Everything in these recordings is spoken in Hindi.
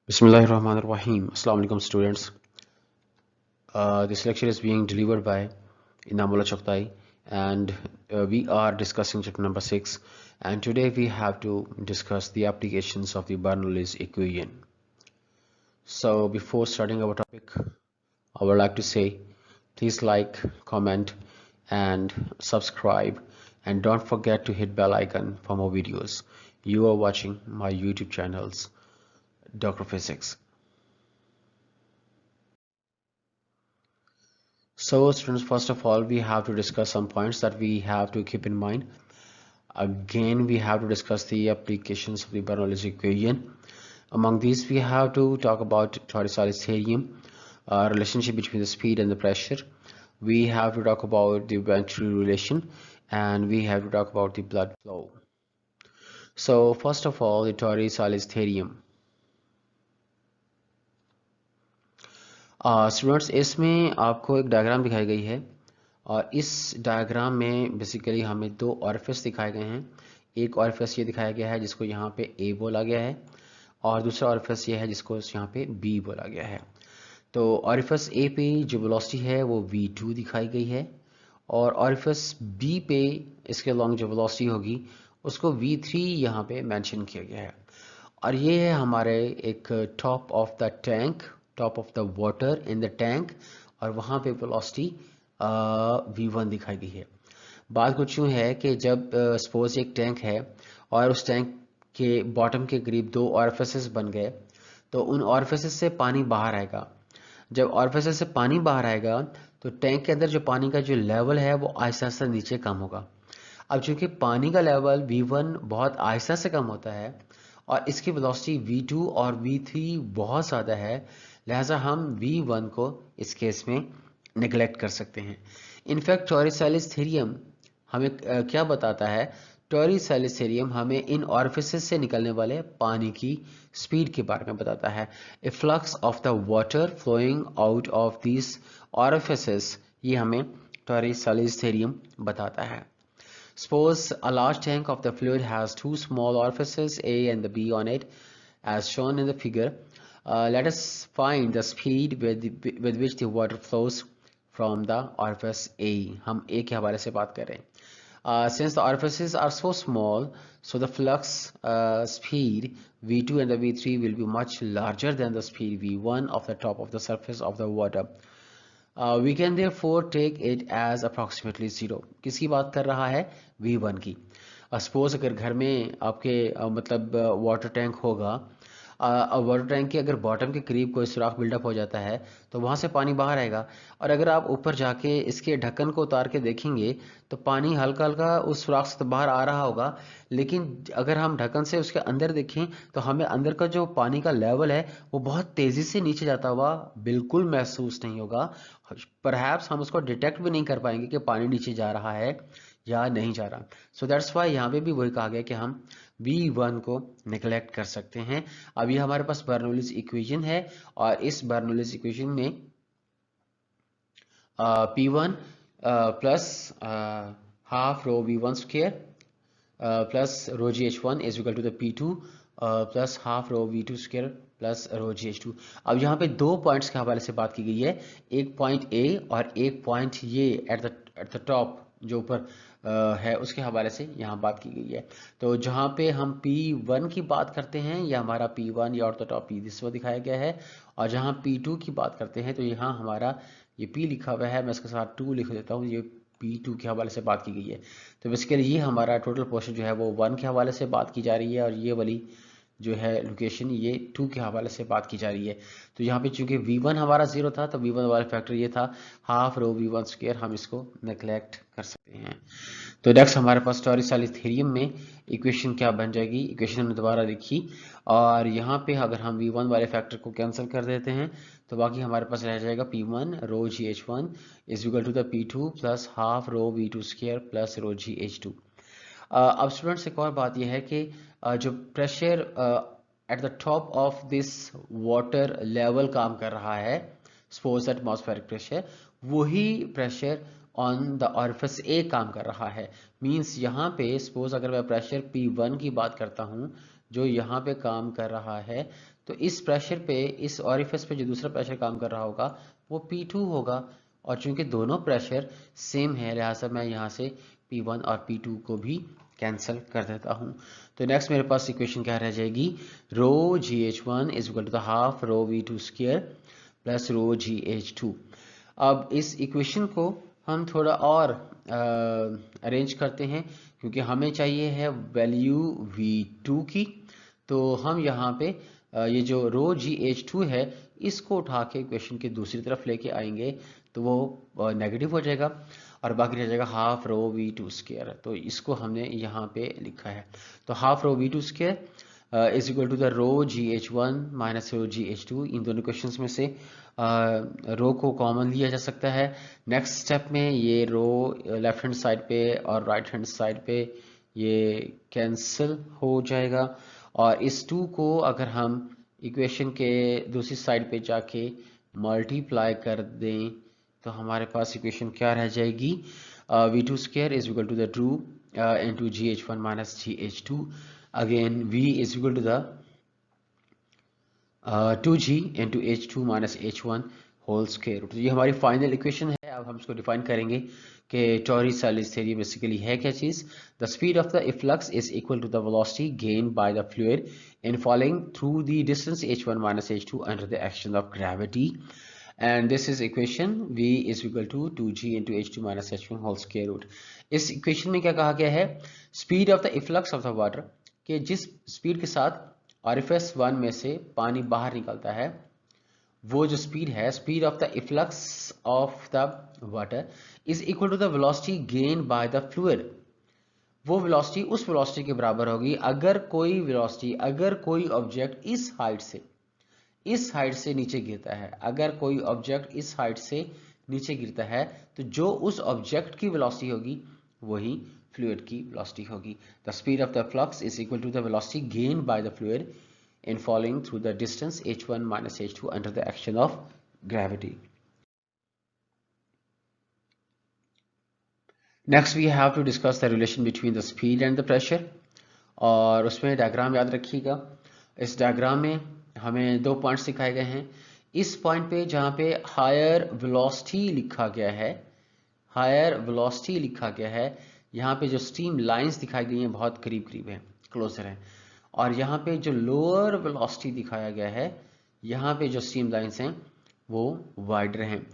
Bismillahirrahmanirrahim. Assalamu alaikum students. This lecture is being delivered by Inamullah Choktai and we are discussing chapter number 6, and today we have to discuss the applications of the Bernoulli's equation. So before starting our topic, I would like to say please like, comment and subscribe, and don't forget to hit bell icon for more videos. You are watching my YouTube channels Dr. Physics. So students, first of all, we have to discuss some points that we have to keep in mind. Again, we have to discuss the applications of the Bernoulli's equation. Among these, we have to talk about Torricelli's theorem, relationship between the speed and the pressure. We have to talk about the Venturi relation, and we have to talk about the blood flow. So first of all, the Torricelli's theorem. Students, इसमें आपको एक डायग्राम दिखाई गई है और इस डायग्राम में बेसिकली हमें दो ऑरिफिस दिखाए गए हैं। एक ऑरिफिस ये दिखाया गया है जिसको यहाँ पे ए बोला गया है, और दूसरा ऑरिफिस ये है जिसको यहाँ पे बी बोला गया है। तो ऑरिफिस ए पे जो वेलोसिटी है वो v2 दिखाई गई है, और ऑरिफिस बी पे इसके लॉन्ग जो वेलोसिटी होगी उसको v3 यहाँ पे मेंशन किया गया है। और ये है हमारे एक top of the tank, top of the water in the tank, और वहाँ पे वेलोसिटी v1 दिखाई गई है। बात कुछ यूँ है कि जब सपोज एक टैंक है और उस टैंक के बॉटम के करीब दो ऑरिफिसेस बन गए, तो उन ऑरिफिसेस से पानी बाहर आएगा। जब ऑरिफिसेस से पानी बाहर आएगा तो टैंक के अंदर जो पानी का जो लेवल है वो आहिस्ता आहिस्ता नीचे कम होगा। अब चूंकि पानी का लेवल v1 बहुत आहिस्ता से कम होता है और इसकी वेलोसिटी v2 और v3 बहुत ज़्यादा है, लिहाजा हम v1 को इस केस में नेग्लेक्ट कर सकते हैं। इनफैक्ट टॉरिसेलिस थ्योरम हमें क्या बताता है? टॉरिसेलिस थ्योरम हमें इन ऑरिफिसेस से निकलने वाले पानी की स्पीड के बारे में बताता है। A flux of the water flowing out of this orifices, ये हमें टॉरिसेलिस थ्योरम बताता है। Suppose a large tank of the fluid has two small orifices A and the B on it, as shown in the figure. Let us find the speed with which the water flows from the orifice A. हम A के हवाले से बात कर रहे हैं। Since the orifices are so small, so the flux speed V2 and the V3 will be much larger than the speed V1 of the top of the surface of the water. We can therefore take it as approximately 0. किसकी बात कर रहा है? V1 की। सपोज अगर घर में आपके मतलब वाटर टैंक होगा, वाटर टैंक के अगर बॉटम के करीब कोई सुराख बिल्डअप हो जाता है तो वहाँ से पानी बाहर आएगा, और अगर आप ऊपर जाके इसके ढक्कन को उतार के देखेंगे तो पानी हल्का हल्का उस सुराख से तो बाहर आ रहा होगा, लेकिन अगर हम ढक्कन से उसके अंदर देखें तो हमें अंदर का जो पानी का लेवल है वो बहुत तेज़ी से नीचे जाता हुआ बिल्कुल महसूस नहीं होगा। परहैप्स हम उसको डिटेक्ट भी नहीं कर पाएंगे कि पानी नीचे जा रहा है या नहीं जा रहा। सो दैट्स वाई यहाँ पे भी वही कहा गया कि हम V1 को निगलेक्ट कर सकते हैं। अब ये हमारे पास बर्नौलीज इक्वेशन है, और इस बर्नौलीज इक्वेशन में P1 plus half rho V1 square plus rho GH1 is equal to the P2 plus half rho V2 square plus rho GH2। अब यहाँ पे दो पॉइंट्स के हवाले से बात की गई है, एक पॉइंट A और एक पॉइंट ये एट द टॉप जो ऊपर है उसके हवाले से यहाँ बात की गई है। तो जहाँ पे हम P1 की बात करते हैं ये हमारा P1 या at the top P this वो दिखाया गया है, और जहाँ P2 की बात करते हैं तो यहाँ हमारा ये P लिखा हुआ है, मैं इसके साथ 2 लिख देता हूँ, ये P2 के हवाले से बात की गई है। तो बेसिकली ये हमारा टोटल पोर्शन जो है वो 1 के हवाले से बात की जा रही है, और ये वाली जो है लोकेशन ये 2 के हवाले से बात की जा रही है। तो यहाँ पे चूंकि V1 हमारा 0 था तो V1 वाला फैक्टर ये था हाफ रो V1 स्क्वायर, हम इसको नेग्लेक्ट कर सकते हैं। तो नेक्स्ट हमारे पास टॉरिसेलिस थ्योरम में इक्वेशन क्या बन जाएगी? इक्वेशन हमने दोबारा लिखी, और यहाँ पे अगर हम V1 वाले फैक्टर को कैंसिल कर देते हैं तो बाकी हमारे पास रह जाएगा P1 rho GH1 is equal to the P2 plus half rho V2 square plus rho GH2। अब स्टूडेंट्स एक और बात यह है कि जो pressure at the top of this water level काम कर रहा है, सपोज एटमॉस्फेरिक प्रेशर, वही प्रेशर ऑन द ऑरिफिस ए काम कर रहा है। मींस यहाँ पे सपोज अगर मैं प्रेशर P1 की बात करता हूँ जो यहाँ पे काम कर रहा है, तो इस प्रेशर पे, इस ऑरिफिस पे जो दूसरा प्रेशर काम कर रहा होगा वो P2 होगा। और चूंकि दोनों प्रेशर सेम है, लिहाजा मैं यहाँ से P1 और P2 को भी कैंसिल कर देता हूँ। तो नेक्स्ट मेरे पास इक्वेशन क्या रह जाएगी, rho GH1 is equal to the half rho V2 square plus rho GH2। अब इस इक्वेशन को हम थोड़ा और अरेंज करते हैं, क्योंकि हमें चाहिए है वैल्यू V2 की। तो हम यहाँ पे ये जो रो GH2 है इसको उठा के इक्वेशन के दूसरी तरफ लेके आएंगे, तो वो नेगेटिव हो जाएगा और बाकी रह जाएगा हाफ रो V2 स्क्वायर। तो इसको हमने यहाँ पे लिखा है। तो half rho V2 square is equal to the rho GH1 minus rho GH2। इन दोनों क्वेश्चंस में से रो को कॉमन लिया जा सकता है। नेक्स्ट स्टेप में ये रो लेफ्ट हैंड साइड पे और राइट हैंड साइड पे ये कैंसिल हो जाएगा, और इस 2 को अगर हम इक्वेशन के दूसरी साइड पे जाके मल्टीप्लाई कर दें तो हमारे पास इक्वेशन क्या रह जाएगी, V2 square is equal to the 2 into GH1 minus GH2। again V is equal to the 2G into H2 minus H1 whole square root. तो ये हमारी फाइनल इक्वेशन है। अब हम इसको डिफाइन करेंगे कि टॉरिस-सैलिस थ्योरी बेसिकली है क्या चीज़। The speed of the efflux is equal to the velocity gain by the fluid in falling through the distance H1 minus H2 under the action of gravity, and this is equation V is equal to 2G into H2 minus H1 whole square root. इस इक्वेशन में क्या कहा गया है, speed of the efflux of the water, कि जिस स्पीड के साथ ऑरिफिस 1 में से पानी बाहर निकलता है, वो जो स्पीड है, speed of the efflux of the water is equal to the velocity gain by the fluid. वो वेलोसिटी उस वेलोसिटी के बराबर होगी अगर कोई ऑब्जेक्ट इस हाइट से नीचे गिरता है। अगर कोई ऑब्जेक्ट इस हाइट से नीचे गिरता है तो जो उस ऑब्जेक्ट की वेलोसिटी होगी वही फ्लूइड की वेलोसिटी होगी। The speed of the flux is equal to the velocity gain by the fluid in falling through the distance H1 minus H2 under the action of gravity. Next we have to discuss the relation between the speed and the pressure, और उसमें डायग्राम याद रखिएगा। इस डायग्राम में हमें 2 पॉइंट्स दिखाए गए हैं। इस पॉइंट पे जहाँ पे हायर वेलोसिटी लिखा गया है, यहाँ पे जो स्ट्रीम लाइंस दिखाई गई हैं बहुत करीब करीब हैं, क्लोजर हैं। और यहाँ पे जो लोअर वेलोसिटी दिखाया गया है, यहाँ पे जो स्ट्रीम लाइंस हैं वो वाइडर हैं।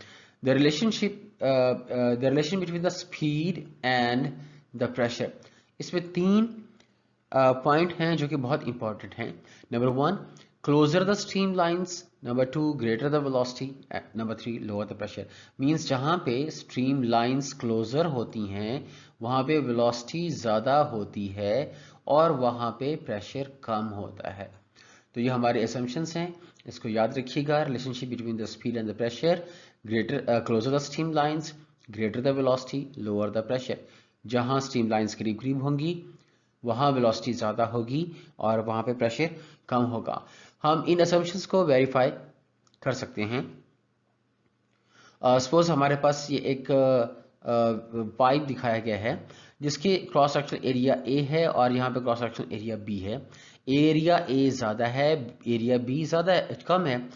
The relation between the speed and the pressure, इसमें 3 पॉइंट हैं जो कि बहुत इंपॉर्टेंट हैं। Number 1, closer the stream lines, number 2, greater the velocity, number 3, lower the pressure. Means जहां पे स्ट्रीम लाइंस क्लोजर होती हैं वहां पे वेलोसिटी ज़्यादा होती है और वहां पे प्रेशर कम होता है। तो ये हमारे असम्पशंस हैं, इसको याद रखिएगा। Relationship between the speed and the pressure, closer the stream lines, greater the velocity, lower the pressure. जहां स्ट्रीम लाइंस करीब करीब होंगी वहां वेलोसिटी ज़्यादा होगी और वहां पे प्रेशर कम होगा। हम इन असम्पशंस को वेरीफाई कर सकते हैं। सपोज हमारे पास ये एक पाइप दिखाया गया है जिसके क्रॉस सेक्शन एरिया A है और यहाँ पे क्रॉस सेक्शन एरिया B है। एरिया A ज़्यादा है, एरिया B ज़्यादा कम है।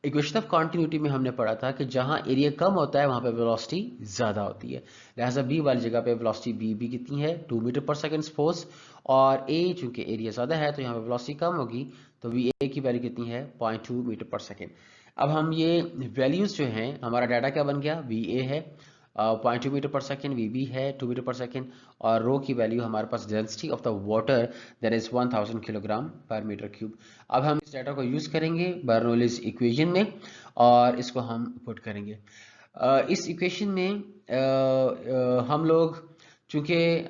इक्वेशन ऑफ कॉन्टिन्यूटी में हमने पढ़ा था कि जहाँ एरिया कम होता है वहाँ पे वेलोसिटी ज़्यादा होती है, लिहाजा B वाली जगह पे वेलोसिटी B कितनी है, 2 मीटर पर सेकेंड सपोज, और A चूंकि एरिया ज़्यादा है तो यहाँ पे वेलोसिटी कम होगी, तो VA की वैल्यू कितनी है, 0.2 मीटर पर सेकेंड। अब हम ये वैल्यूज जो हैं, हमारा डाटा क्या बन गया, VA है 0.2 मीटर पर सेकेंड, VB है 2 मीटर पर सेकेंड, और रो की वैल्यू हमारे पास density of the water that is 1000 kilogram per metre cube. अब हम इस डाटा को यूज करेंगे बर्नौलीज इक्वेशन में और इसको हम पुट करेंगे। इस इक्वेशन में हम लोग चूंकि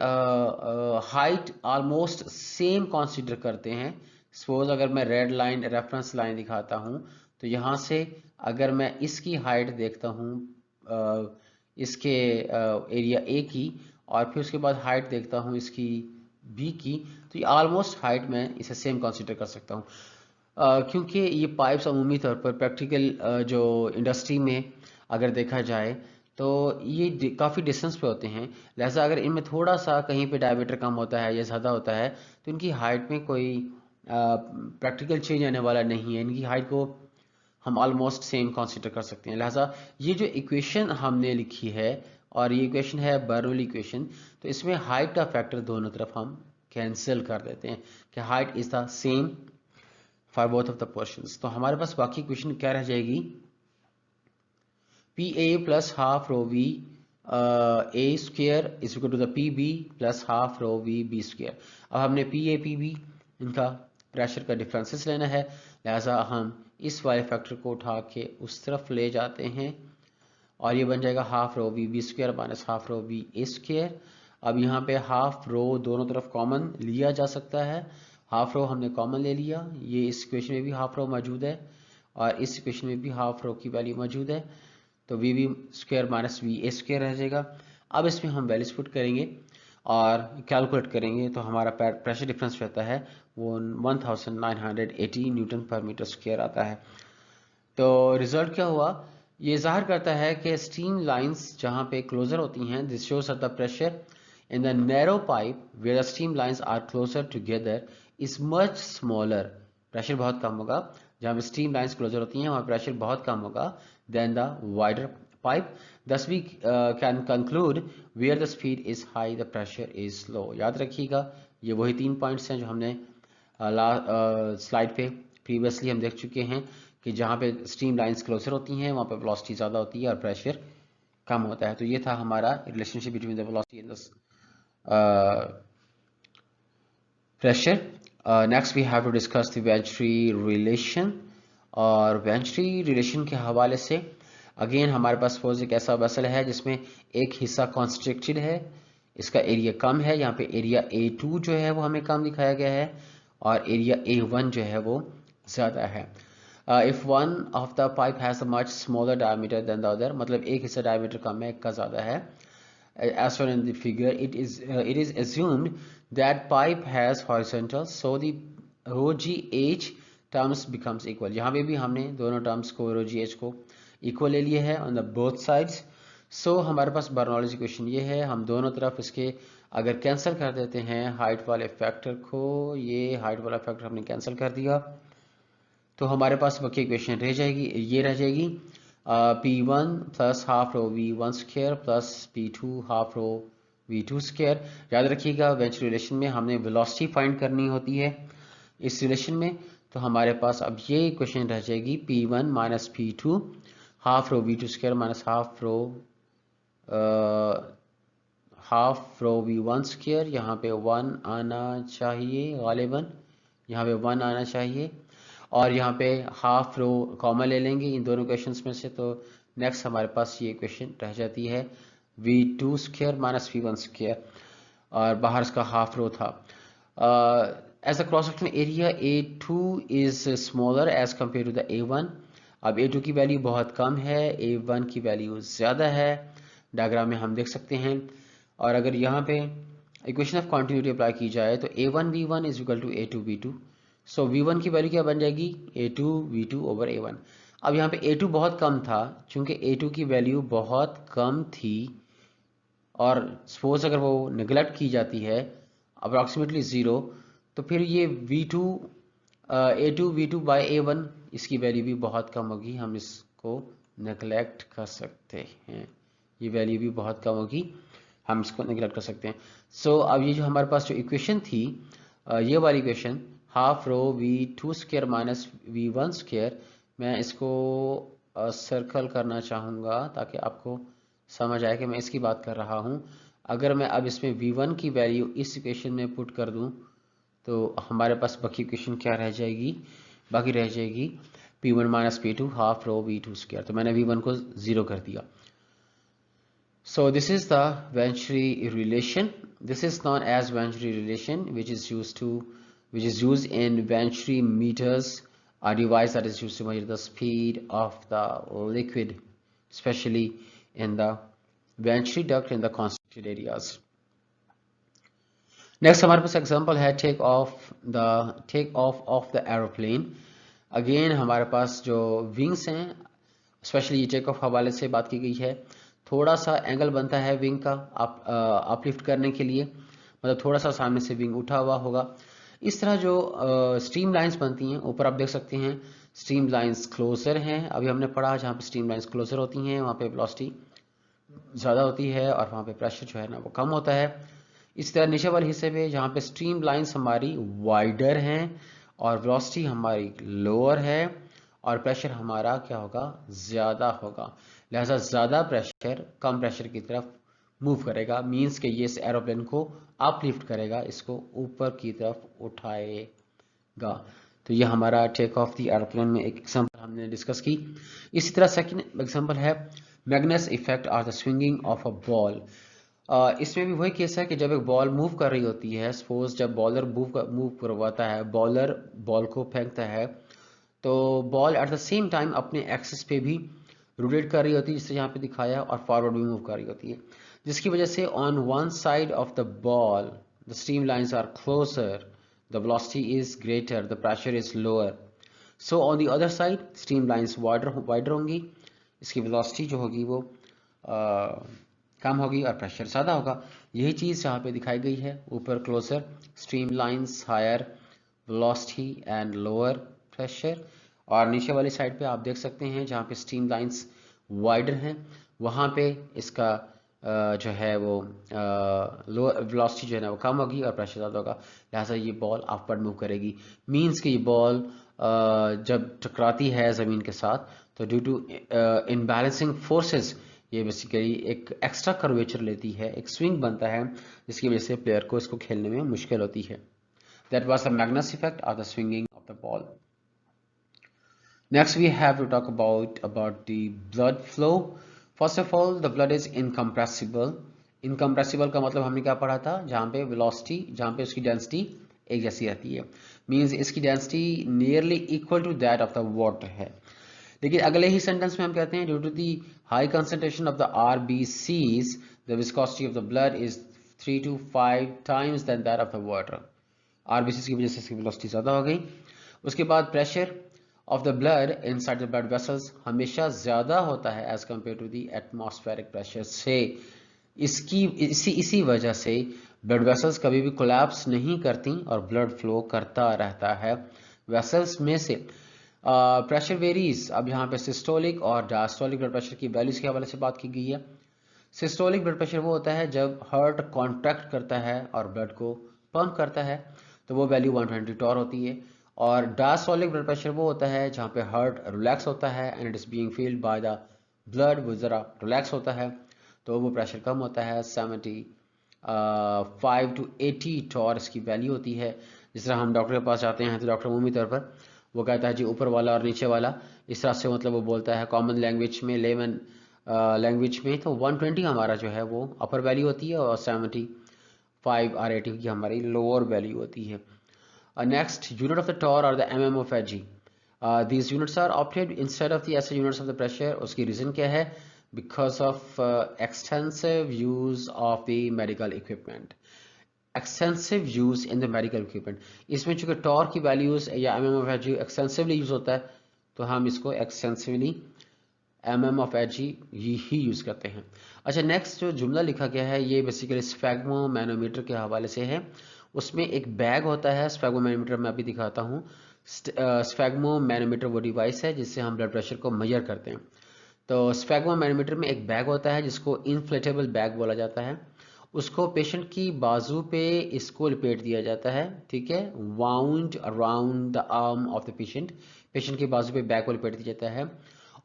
हाइट ऑलमोस्ट सेम कंसीडर करते हैं। सपोज अगर मैं रेड लाइन रेफरेंस लाइन दिखाता हूं तो यहाँ से अगर मैं इसकी हाइट देखता हूँ इसके एरिया A की, और फिर उसके बाद हाइट देखता हूँ इसकी B की, तो ये ऑलमोस्ट हाइट में इसे सेम कंसीडर कर सकता हूँ। क्योंकि ये पाइप्स अमूमी तौर पर प्रैक्टिकल जो इंडस्ट्री में अगर देखा जाए तो ये काफ़ी डिस्टेंस पे होते हैं, लिहाजा अगर इनमें थोड़ा सा कहीं पे डायमीटर कम होता है या ज़्यादा होता है तो इनकी हाइट में कोई प्रैक्टिकल चेंज आने वाला नहीं है, इनकी हाइट को हम ऑलमोस्ट सेम कंसीडर कर सकते हैं। लिहाजा ये जो इक्वेशन हमने लिखी है और ये इक्वेशन है बर्नौली इक्वेशन, तो इसमें हाइट का फैक्टर दोनों तरफ हम कैंसिल कर देते हैं कि height is the same for both of the portions. तो हमारे पास बाकी इक्वेशन क्या रह जाएगी, P A plus half rho V A square is equal to the P B plus half rho V B square. अब हमने पी ए पी बी इनका प्रेशर का डिफरेंसेस लेना है, लिहाजा हम इस वाले फैक्टर को उठा के उस तरफ ले जाते हैं और ये बन जाएगा half rho V B square minus half rho V A square. अब यहाँ पे हाफ रो दोनों तरफ कॉमन लिया जा सकता है, हाफ रो हमने कॉमन ले लिया, ये इस इक्वेशन में भी हाफ रो मौजूद है और इस इक्वेशन में भी हाफ रो की वैल्यू मौजूद है, तो V B square minus V A square रह जाएगा। अब इसमें हम वैल्यूज पुट करेंगे और कैलकुलेट करेंगे तो हमारा प्रेशर डिफरेंस रहता है वो 1980 न्यूटन पर मीटर स्क्वायर आता है। तो रिजल्ट क्या हुआ, ये जाहिर करता है कि स्टीम लाइंस जहां पे क्लोजर होती हैं, this shows that the pressure in the narrow pipe where the steam lines are closer together is much smaller. Pressure बहुत कम होगा जहां पे स्टीम लाइंस क्लोजर होती हैं, वहां प्रेशर बहुत कम होगा then the wider pipe. Thus we can conclude where the speed is high the pressure is low. याद रखिएगा ये वही 3 पॉइंट्स हैं जो हमने स्लाइड पे प्रीवियसली हम देख चुके हैं कि जहाँ पे स्टीम लाइंस क्लोजर होती हैं वहाँ पे वेलोसिटी ज़्यादा होती है और प्रेशर कम होता है। तो ये था हमारा relationship between the velocity and the pressure. Next we have to discuss the venturi relation, और वेंचुरी रिलेशन के हवाले से अगेन हमारे पास सपोज एक ऐसा वेसल है जिसमें एक हिस्सा कॉन्स्ट्रिक्टेड है, इसका एरिया कम है, यहाँ पे एरिया A2 जो है वो हमें कम दिखाया गया है और एरिया A1 जो है वो ज़्यादा है। If one of the pipe has a much smaller diameter then the other, मतलब एक हिस्सा डायमीटर कम है, एक का ज़्यादा है, as shown in the figure it is assumed that pipe has horizontal so the rho g h terms becomes equal। यहाँ पे भी हमने दोनों टर्म्स को rho g h को इक्वल ले लिए है ऑन द बोथ साइड्स। सो हमारे पास बर्नौलीज इक्वेशन ये है, हम दोनों तरफ इसके अगर कैंसिल कर देते हैं हाइट वाले फैक्टर को, ये हाइट वाला फैक्टर हमने कैंसिल कर दिया तो हमारे पास बाकी इक्वेशन रह जाएगी, ये रह जाएगी P1 plus half rho V1 square plus P2 half rho V2 square. याद रखिएगा वेंचुरी रिलेशन में हमने वेलोसिटी फाइंड करनी होती है इस रिलेशन में, तो हमारे पास अब ये इक्वेशन रह जाएगी P1 minus P2 half rho V2 square minus half rho V1 square. यहाँ पे 1 आना चाहिए गालिबन, यहाँ पे 1 आना चाहिए और यहाँ पे हाफ रो कॉमन ले लेंगे इन दोनों इक्वेशंस में से, तो नेक्स्ट हमारे पास ये इक्वेशन रह जाती है V2 square minus V1 square और बाहर इसका हाफ रो था। As a cross section area A2 is smaller as compared to the A1। अब A2 की वैल्यू बहुत कम है, A1 की वैल्यू ज़्यादा है, डायग्राम में हम देख सकते हैं। और अगर यहाँ पे इक्वेशन ऑफ कॉन्टिन्यूटी अप्लाई की जाए तो A1 V1 is equal to A2 V2। So V1 की वैल्यू क्या बन जाएगी A2 V2 ओवर A1। अब यहाँ पे A2 बहुत कम था, चूंकि A2 की वैल्यू बहुत कम थी और सपोज अगर वो निगलेक्ट की जाती है अप्रॉक्सीमेटली 0, तो फिर ये V2 A2 V2 bye A1 इसकी वैल्यू भी बहुत कम होगी, हम इसको निगलेक्ट कर सकते हैं, ये वैल्यू भी बहुत कम होगी, हम इसको निगलेक्ट कर सकते हैं। सो अब ये जो हमारे पास जो इक्वेशन थी ये वाली equation half rho V2 square minus V1 square, मैं इसको सर्कल करना चाहूँगा ताकि आपको समझ आए कि मैं इसकी बात कर रहा हूँ। अगर मैं अब इसमें V1 की वैल्यू इस इक्वेशन में पुट कर दूँ तो हमारे पास बाकी इक्वेशन क्या रह जाएगी, बाकी रह जाएगी P1 minus P2 half rho V2 square, तो मैंने V1 को 0 कर दिया। So this is the Venturi relation. This is known as Venturi relation, which is used in Venturi meters, a device that is used to measure the speed of the liquid, especially in the Venturi duct in the constricted areas. Next हमारे पास एग्जांपल है take off of the aeroplane. Again हमारे पास जो विंग्स हैं, स्पेशली ये टेक ऑफ हवाले से बात की गई है, थोड़ा सा एंगल बनता है विंग का अपलिफ्ट करने के लिए, मतलब थोड़ा सा सामने से विंग उठा हुआ होगा। इस तरह जो स्ट्रीम लाइंस बनती हैं, ऊपर आप देख सकते हैं स्ट्रीम लाइंस क्लोजर हैं, अभी हमने पढ़ा जहाँ पे स्ट्रीम लाइंस क्लोजर होती हैं वहाँ पे वेलोसिटी ज़्यादा होती है और वहाँ पे प्रेशर जो है ना वो कम होता है। इस तरह नीचे वाले हिस्से पे जहाँ पे स्ट्रीम लाइंस हमारी वाइडर हैं और वेलोसिटी हमारी लोअर है और प्रेशर हमारा क्या होगा, ज़्यादा होगा, लिहाजा ज़्यादा प्रेशर कम प्रेशर की तरफ मूव करेगा, मीन्स कि ये इस एरोप्लेन को अपलिफ्ट करेगा, इसको ऊपर की तरफ उठाएगा। तो ये हमारा टेक ऑफ द एरोप्लेन में एक एग्जांपल हमने डिस्कस की। इसी तरह सेकंड एग्जांपल है मैग्नेस इफेक्ट और the swinging of a ball. इसमें भी वही केस है कि जब एक बॉल मूव कर रही होती है, सपोज जब बॉलर मूव करवाता है, बॉलर बॉल को फेंकता है, तो ball at the same time अपने एक्सिस पे भी रोटेट कर रही होती है, जिससे यहाँ पे दिखाया, और फॉरवर्ड भी मूव कर रही होती है, जिसकी वजह से on one side of the ball the stream lines are closer, the velocity is greater, the pressure is lower. So on the other side stream lines wider होंगी, इसकी वेलोसिटी जो होगी वो कम होगी और प्रेशर ज़्यादा होगा। यही चीज़ यहाँ पे दिखाई गई है, ऊपर closer stream lines higher velocity and lower pressure, और नीचे वाली साइड पे आप देख सकते हैं जहाँ पे स्ट्रीम लाइंस वाइडर हैं वहाँ पे इसका जो है वो लोअर वेलोसिटी जो है ना वो कम होगी और प्रेशर ज़्यादा होगा, लिहाजा ये बॉल अपवर्ड मूव करेगी। मींस कि ये बॉल जब टकराती है ज़मीन के साथ तो ड्यू टू इनबैलेंसिंग फोर्सेस ये बेसिकली एक एक्स्ट्रा कर्वेचर लेती है, एक स्विंग बनता है, जिसकी वजह से प्लेयर को इसको खेलने में मुश्किल होती है। That was the Magnus effect और the swinging of the ball. Next we have to talk about the blood flow. First of all, the blood is incompressible. Incompressible का मतलब हमने क्या पढ़ा था, जहाँ पे velocity, जहाँ पे उसकी डेंसिटी एक जैसी रहती है, मीन्स इसकी density nearly equal to that of the water है। लेकिन अगले ही सेंटेंस में हम कहते हैं due to the high concentration of the RBCs the viscosity of the blood is 3 to 5 times than that of the water. RBCs की वजह से इसकी वेलोसिटी ज़्यादा हो गई। उसके बाद pressure of the blood inside the blood vessels हमेशा ज़्यादा होता है as compared to the atmospheric pressure से। इसी वजह से ब्लड वेसल्स कभी भी कोलैप्स नहीं करती और ब्लड फ्लो करता रहता है वेसल्स में से। प्रेशर वेरीज, अब यहाँ पे सिस्टोलिक और डायस्टोलिक ब्लड प्रेशर की वैल्यूज के हवाले से बात की गई है। सिस्टोलिक ब्लड प्रेशर वो होता है जब हार्ट कॉन्ट्रैक्ट करता है और ब्लड को पंप करता है, तो वो वैल्यू 120 टॉर होती है। और डायस्टोलिक ब्लड प्रेशर वो होता है जहाँ पे हार्ट रिलैक्स होता है and it is being field by the blood, वो ज़रा रिलैक्स होता है तो वो प्रेशर कम होता है, 75 to 80 टॉर इसकी वैल्यू होती है। जिस तरह हम डॉक्टर के पास जाते हैं तो डॉक्टर मुँह तौर पर वो कहता है जी ऊपर वाला और नीचे वाला, इस तरह से मतलब वो बोलता है कॉमन लैंग्वेज में, लेमन लैंग्वेज में, तो 120 हमारा जो है वो अपर वैल्यू होती है और 75 और 80 की हमारी लोअर वैल्यू होती है। Next unit of the torr और the mm of Hg, these units are opted instead of the SI units of the pressure। उसकी रीज़न क्या है, because of extensive use of the medical equipment, extensive use in the medical equipment. इसमें चूंकि टॉर की वैल्यूज या mm of Hg extensively use होता है तो हम इसको extensively mm of Hg he use करते हैं। अच्छा, नेक्स्ट जो जुमला लिखा गया है ये बेसिकली स्फैग्मो मैनोमीटर के हवाले से है। उसमें एक बैग होता है, स्फैग्मो मैनोमीटर मैं अभी दिखाता हूँ। स्फैग्मो मैनोमीटर वो डिवाइस है जिससे हम ब्लड प्रेशर को मेजर करते हैं। तो स्फैग्मो मैनोमीटर में एक बैग होता है जिसको इन्फ्लेटेबल बैग बोला जाता है। उसको पेशेंट की बाजू पे इसको लपेट दिया जाता है, ठीक है, wound around the arm of the patient, patient की बाजू पे बैग को लपेट दिया जाता है।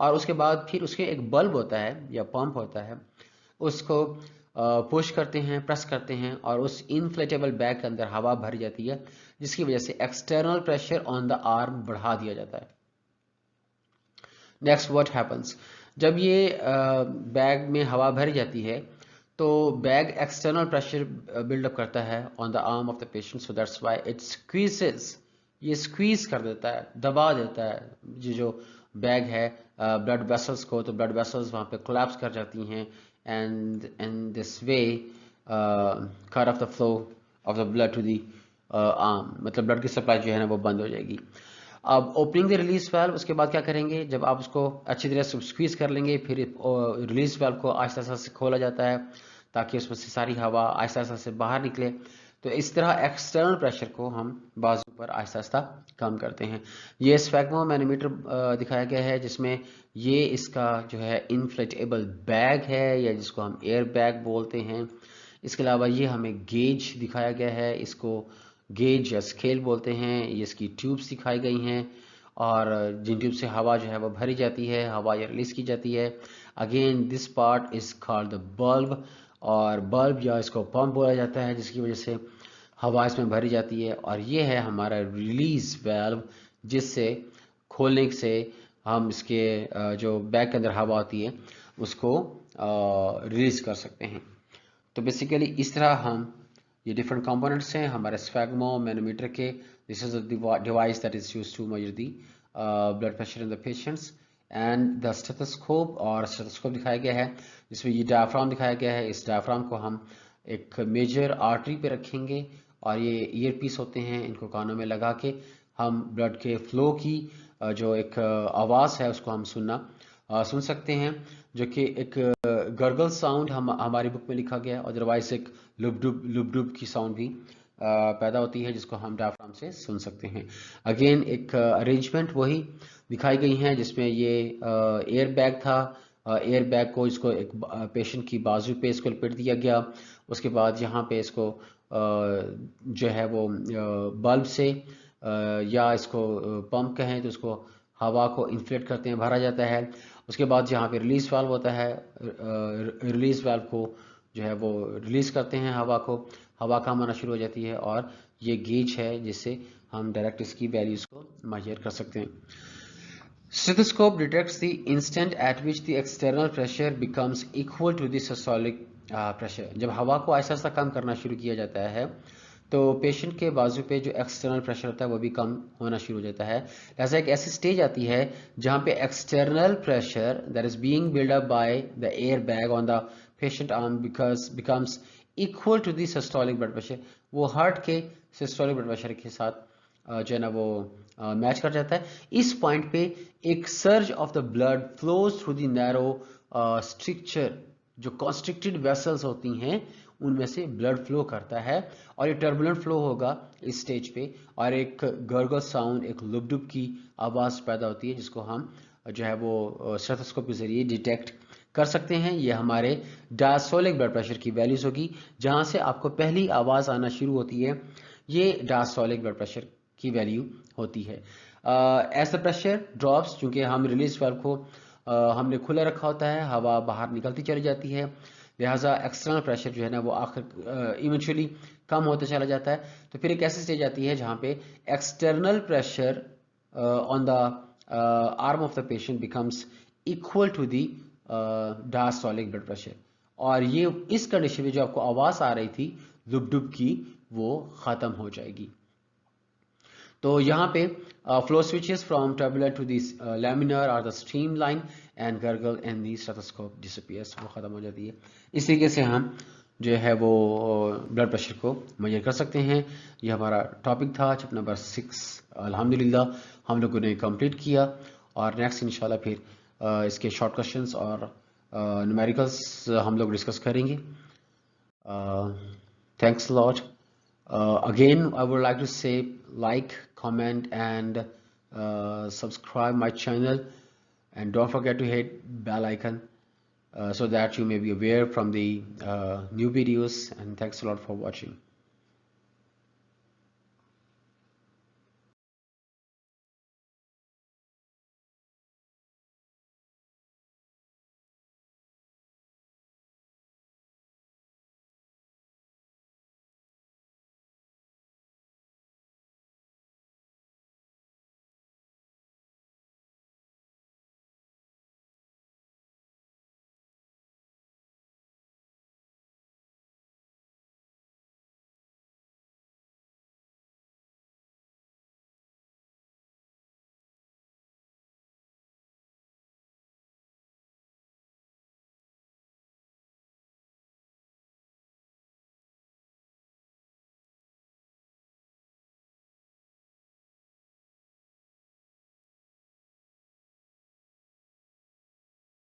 और उसके बाद फिर उसके एक बल्ब होता है या पंप होता है, उसको पुश करते हैं, प्रेस करते हैं और उस इन्फ्लेटेबल बैग के अंदर हवा भरी जाती है, जिसकी वजह से external pressure on the arm बढ़ा दिया जाता है। नेक्स्ट व्हाट हैपन्स, जब ये बैग में हवा भरी जाती है तो बैग एक्सटर्नल प्रेशर बिल्डअप करता है on the arm of the patient, so that's why it squeezes, ये स्क्वीज कर देता है, दबा देता है ये जो बैग है ब्लड वेसल्स को, तो ब्लड वेसल्स वहाँ पे कोलैप्स कर जाती हैं and in this way cut off the flow of the blood to the arm, मतलब ब्लड की सप्लाई जो है ना वो बंद हो जाएगी। अब ओपनिंग द रिलीज वाल्व, उसके बाद क्या करेंगे, जब आप उसको अच्छी तरह से स्क्वीज कर लेंगे फिर रिलीज वाल्व को आहिस्ता आहिस्ता से खोला जाता है ताकि उसमें से सारी हवा आहिस्ता आहिस्ता से बाहर निकले। तो इस तरह एक्सटर्नल प्रेशर को हम बाजू पर आहिस्ता आहिस्ता कम करते हैं। ये स्फैग्मो मैनोमीटर दिखाया गया है, जिसमें ये इसका जो है इन्फ्लेटेबल बैग है, या जिसको हम एयर बैग बोलते हैं। इसके अलावा ये हमें गेज दिखाया गया है, इसको गेज या स्केल बोलते हैं। ये इसकी ट्यूब्स दिखाई गई हैं, और जिन ट्यूब से हवा जो है वो भरी जाती है, हवा या रिलीज की जाती है। Again this part is called the bulb, और बल्ब या इसको पंप बोला जाता है, जिसकी वजह से हवा इसमें भरी जाती है। और ये है हमारा रिलीज वाल्व, जिससे खोलने से हम इसके जो बैग के अंदर हवा होती है उसको रिलीज कर सकते हैं। तो बेसिकली इस तरह हम ये डिफरेंट कंपोनेंट्स हैं हमारे स्फैग्मो मैनोमीटर के। This is the device that is used to measure the blood pressure in the patients. And the stethoscope, और स्टेथोस्कोप दिखाया गया है जिसमें ये डायफ्राम दिखाया गया है। इस डायफ्राम को हम एक मेजर आर्टरी पे रखेंगे, और ये ईयर पीस होते हैं, इनको कानों में लगा के हम ब्लड के फ्लो की जो एक आवाज़ है उसको हम सुन सकते हैं, जो कि एक गर्गल साउंड हमारी बुक में लिखा गया है। अदरवाइज एक लुबडुब की साउंड भी पैदा होती है, जिसको हम डायफ्राम से सुन सकते हैं। अगेन एक अरेंजमेंट वही दिखाई गई हैं, जिसमें ये एयर बैग था। एयर बैग को इसको एक पेशेंट की बाजू पे इसको लपेट दिया गया। उसके बाद यहाँ पे इसको जो है वो बल्ब से या इसको पंप कहें तो उसको हवा को इन्फ्लेट करते हैं, भरा जाता है। उसके बाद जहाँ पे रिलीज वाल्व होता है, रिलीज वाल्व को जो है वो रिलीज करते हैं हवा को, हवा कम होना शुरू हो जाती है। और ये गेज है जिससे हम डायरेक्ट इसकी वैल्यूज को मेजर कर सकते हैं। Stethoscope detects the instant at which the external pressure becomes equal to the systolic pressure. जब हवा को आहिस्ता आहिस्ता कम करना शुरू किया जाता है तो पेशेंट के बाजू पे जो एक्सटर्नल प्रेशर होता है वो भी कम होना शुरू हो जाता है। ऐसा एक ऐसी स्टेज आती है जहाँ पे external pressure that is being build up by the air bag on the patient arm becomes equal to the systolic blood pressure. वो हार्ट के सिस्टोलिक ब्लड प्रेशर के साथ जो है ना वो मैच कर जाता है। इस पॉइंट पे एक surge of the blood flows through the narrow structure, जो कॉन्स्ट्रिक्टेड वेसल्स होती हैं उनमें से ब्लड फ्लो करता है, और ये टर्बुलेंट फ्लो होगा इस स्टेज पे, और एक गर्गल साउंड, एक लुबडुब की आवाज़ पैदा होती है, जिसको हम जो है वो स्टेथोस्कोप के जरिए डिटेक्ट कर सकते हैं। ये हमारे डायस्टोलिक ब्लड प्रेशर की वैल्यूज होगी, जहां से आपको पहली आवाज़ आना शुरू होती है, ये डायस्टोलिक ब्लड प्रेशर की वैल्यू होती है। एज द प्रेशर ड्रॉप्स, चूंकि हम रिलीज वाल्व को हमने खुला रखा होता है, हवा बाहर निकलती चली जाती है, लिहाजा एक्सटर्नल प्रेशर जो है ना वो आखिर इवेंचुअली कम होता चला जाता है। तो फिर एक ऐसी स्टेज आती है जहाँ पे external pressure on the arm of the patient becomes equal to the diastolic blood pressure, और ये इस कंडीशन में जो आपको आवाज़ आ रही थी लुबडुब की, वो ख़त्म हो जाएगी। तो यहाँ पे flow switches from turbulent to this laminar और the stream line and gurgle and the stethoscope disappears, वो ख़त्म हो जाती है। इस तरीके से हम जो है वो ब्लड प्रेशर को मेजर कर सकते हैं। ये हमारा टॉपिक था चैप्टर नंबर 6। अल्हम्दुलिल्लाह हम लोगों ने कंप्लीट किया, और नेक्स्ट इंशाल्लाह फिर इसके शॉर्ट क्वेश्चंस और न्यूमेरिकल्स हम लोग डिस्कस करेंगे। Thanks a lot. Again, I would like to say like, comment, and subscribe my channel, and don't forget to hit bell icon so that you may be aware from the new videos. And thanks a lot for watching.